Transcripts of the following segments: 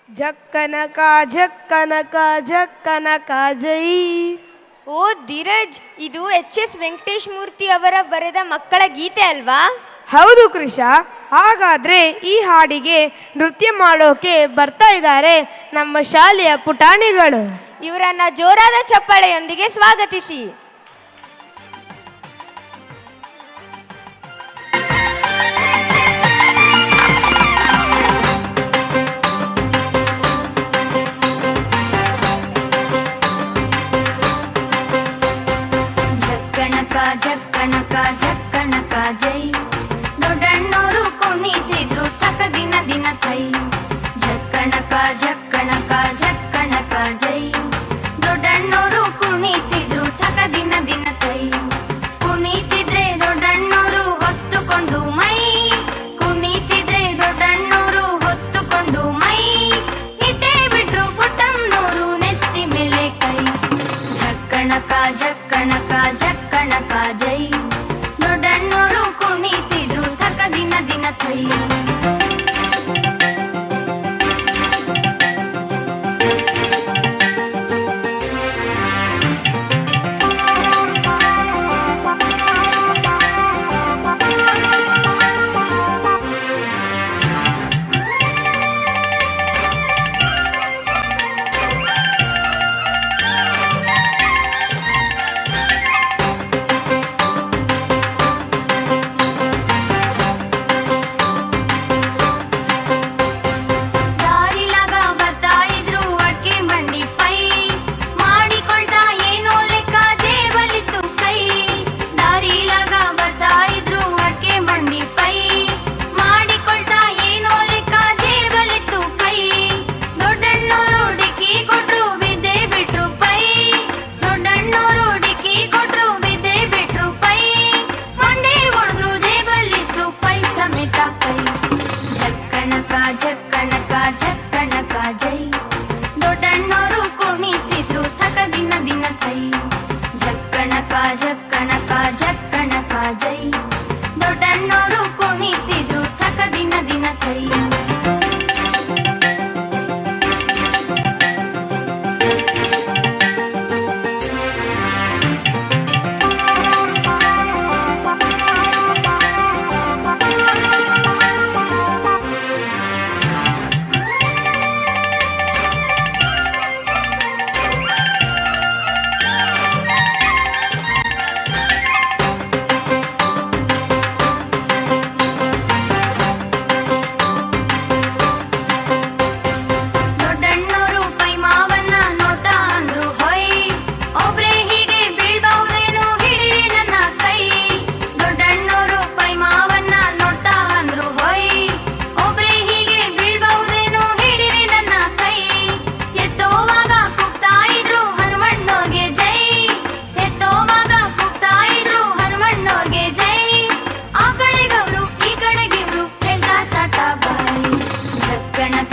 ಜಕ್ಕನಕ ಜಕ್ಕನಕ ಜಕ್ಕನಕ ಜೈ. ಓ ಧೀರಜ್, ಇದು ಎಚ್.ಎಸ್. ವೆಂಕಟೇಶ್ ಮೂರ್ತಿ ಅವರ ಬರೆದ ಮಕ್ಕಳ ಗೀತೆ ಅಲ್ವಾ? ಹೌದು ಕೃಷ. ಹಾಗಾದ್ರೆ ಈ ಹಾಡಿಗೆ ನೃತ್ಯ ಮಾಡೋಕೆ ಬರ್ತಾ ಇದ್ದಾರೆ ನಮ್ಮ ಶಾಲೆಯ ಪುಟಾಣಿಗಳು. ಇವರನ್ನ ಜೋರಾದ ಚಪ್ಪಾಳೆಯೊಂದಿಗೆ ಸ್ವಾಗತಿಸಿ. ಜಕ್ಕಣಕ ಜಕ್ಕಣಕ ಜೈ, ದೊಡ್ಡಣ್ಣೋರು ಕುಣಿತಿದ್ರು ಸಕ ದಿನ ದಿನ ಥೈ. ಜಕ್ಕಣಕ ಜಕ್ಕಣಕ ಜಕ್ಕಣಕ ಜೈ, ದೊಡ್ಡಣ್ಣೋರು ಕುಣಿತಿದ್ರು ಸಕ ದಿನ ದಿನ ಥೈ. ಕುಣಿತಿದ್ರೆ ದೊಡ್ಡಣ್ಣೋರು ಹೊತ್ತುಕೊಂಡು ಮೈ, ಕುಣಿತಿದ್ರೆ ದೊಡ್ಡಣ್ಣೋರು ಹೊತ್ತುಕೊಂಡು ಮೈ. ಇಟ್ಟೇ ಬಿಟ್ರು ಪುಟ್ಟಮ್ಮನೋರು ನೆತ್ತಿ ಮೇಲೆ ಕೈ. ಜಕ್ಕಣಕ ಜಕ್ಕಣಕ ಜಕ್ಕಣಕ ಜೈ, ದೊಡ್ಡಣ್ಣೋರು ಕುಣಿತಿದ್ರು ಸಕ ದಿನ ದಿನ ಥೈ. ಜಕ್ಕಣಕ ಜಕ್ಕಣಕ ಜೈ, ದೊಡ್ಡಣ್ಣೋರು ಕುಣಿತಿದ್ರು ಸಕ ದಿನ ದಿನ ಥೈ. ಜಕ್ಕಣಕ ಜಕ್ಕಣಕ ಜಕ್ಕಣಕ ಜೈ, ದೊಡ್ಡಣ್ಣೋರು ಕುಣಿತಿದ್ರು ಸಕ ದಿನ ದಿನ ಥೈ.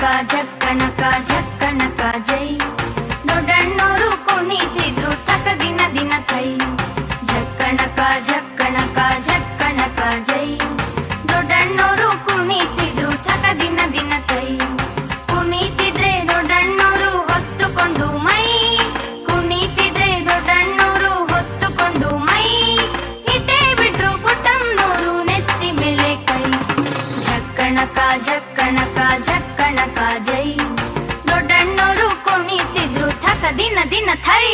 ಜಕ್ಕಣಕ ಜಕ್ಕಣಕ ಜೈ, ದೊಡ್ಡಣ್ಣೋರು ಕುಣಿತಿದ್ರು ಸಕ ದಿನ ದಿನ ಥೈ. ಜಕ್ಕಣಕ ಜಕ್ಕಣಕ ಜಕ್ಕಣಕ ಜೈ, ದೊಡ್ಡಣ್ಣೋರು ಕುಣಿತಿದ್ರು ಸಕ ದಿನ ದಿನ ಥೈ. ಕುಣಿತಿದ್ರೆ ದೊಡ್ಡಣ್ಣೋರು ಹೊತ್ತುಕೊಂಡು ಮೈ, ಕುಣಿತಿದ್ರೆ ದೊಡ್ಡಣ್ಣೋರು ಹೊತ್ತುಕೊಂಡು ಮೈ. ಇಟ್ಟೇ ಬಿಟ್ರು ಪುಟ್ಟಮ್ಮನೋರು ನೆತ್ತಿ ಮೇಲೆ ಕೈ. ಜಕ್ಕಣಕ ಜಕ್ಕಣಕ ಜಕ್ಕಣಕ ಜೈ, ದೊಡ್ಡಣ್ಣೋರು ಕುಣಿತಿದ್ರು ಸಕ ದಿನ ದಿನ ಥೈ.